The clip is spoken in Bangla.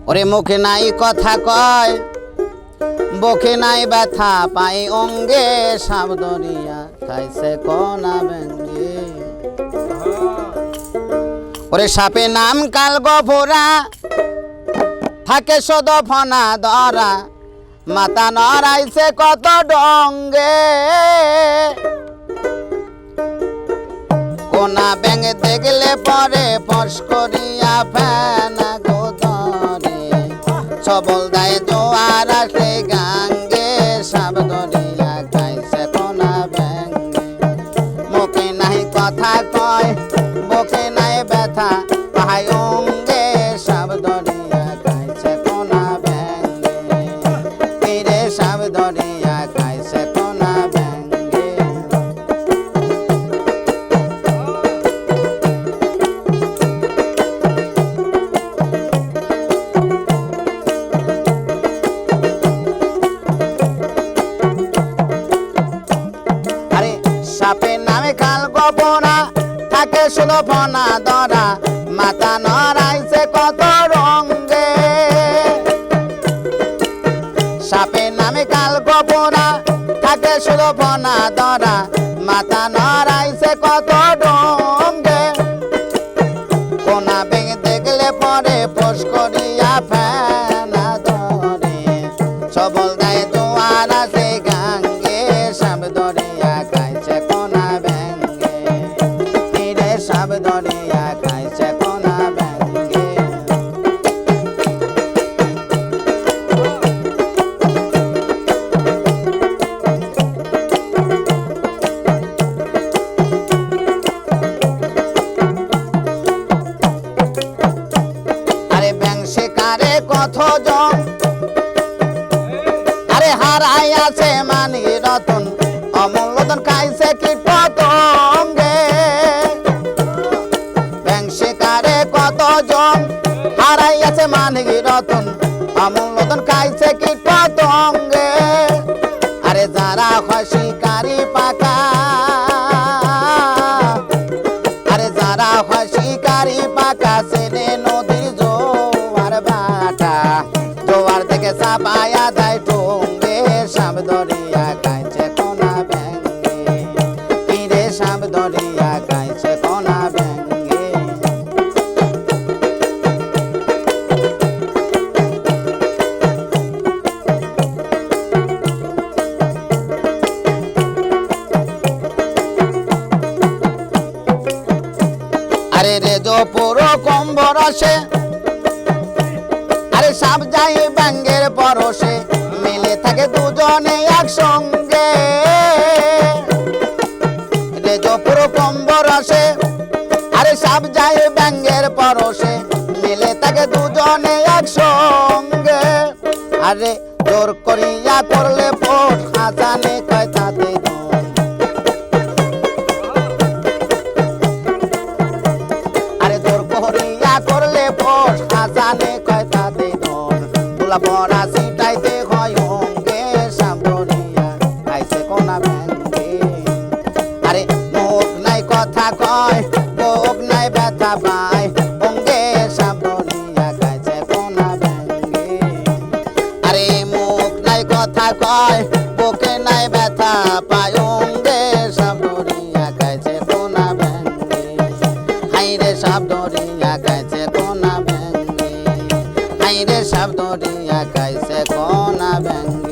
ওরে মুখে নাই কথা কয়, বুকে নাই ব্যথা পাই অঙ্গে, সাপ ধরিয়া খাইছে কোনা ব্যাঙে। ওরে সাপে নাম কাল গফুরা, থাকে সদ ফনা ধরা, মাথা নড়াইছে কত ডঙ্গে। কোনা ব্যাঙে দেখলে পরে ফস করিয়া ফেনা গো ধরে, সবল দায় জোয়ার আসে গাঙ্গে, সাপ ধরিয়া খাইছে কোনা ব্যাঙে। মুখে নাই কথা কয়, বুকে নাই ব্যথা পাই অঙ্গে, সাপ ধরিয়া খাইছে কোনা ব্যাঙে। তীরে সাপ ধরিয়া খাইছে কোনা ব্যাঙে। আরে সাপের নামে কাল গপনা, থাকে শুধু ফনা ধরা, মাথা নড়াইছে কত রঙ্গে। সাপের নামে কাল গপনা, থাকে শুধু ফনা ধরা, মাথা নড়াইছে কত রঙ্গে। কোনা ব্যাঙে দেখলে পরে ফস করিয়া ফেনা ধরে, সবল দায় জোয়ার আসে গাঙ্গে, সাপ ধরিয়া খাইছে কোনা ব্যাঙে। তীরে সাপ ধরিয়া খাইছে কোনা ব্যাঙে। আরে ব্যাঙ শিকারে কত জন, আরে হারাই আছে মানি রতন, অমূল্যধন খাইছে কীট পতঙ্গে। ব্যাঙ শিকারে কত জন, হারাই আছে মানি রতন, অমূল্যধন খাইছে কীট পতঙ্গে। আরে যারা হয় শিকারি পাকা, আরে যারা হয় শিকারি পাকা, সেনে নদীর জোয়ার ভাটা, জোয়ার থেকে চাপায়া দেয় টঙ্গে, সাপ ধরিয়া খাইছে কোনা ব্যাঙে। তীরে সাপ ধরিয়া খাইছে কোনা ব্যাঙে। আরে রেজো পুরো কম্বরসে, আরে সাপ যাই ব্যাঙের পরশে, মিলে থাকে দুজনে একসঙ্গে। রেজো পুরো কম্বরসে, আরে সাপ যাই ব্যাঙের পরশে, মিলে থাকে দুজনে একসঙ্গে। আরে জোর করিয়া করলে ফোট, হাজানে কয় তাতে ধন। আরে জোর করিয়া করলে ফোট, হাজানে কয় তাতে ধন। তোলা পড়া সিটাইতে হয় অঙ্গে, সাপ ধরিয়া খাইছে কোনা ব্যাঙে। আরে মুখ নাই কথা কয়, বুক নাই ব্যথা পায় অঙ্গে, সাপ ধরিয়া খাইছে কোনা ব্যাঙে। আরে মুখ নাই কথা কয়, বুকে নাই ব্যথা পায় অঙ্গে, সাপ ধরিয়া খাইছে কোনা ব্যাঙে। হাইরে সাপ ধরিয়া খাইছে কোনা ব্যাঙে, হাইরে সাপ ধরিয়া খাইছে কোনা ব্যাঙে।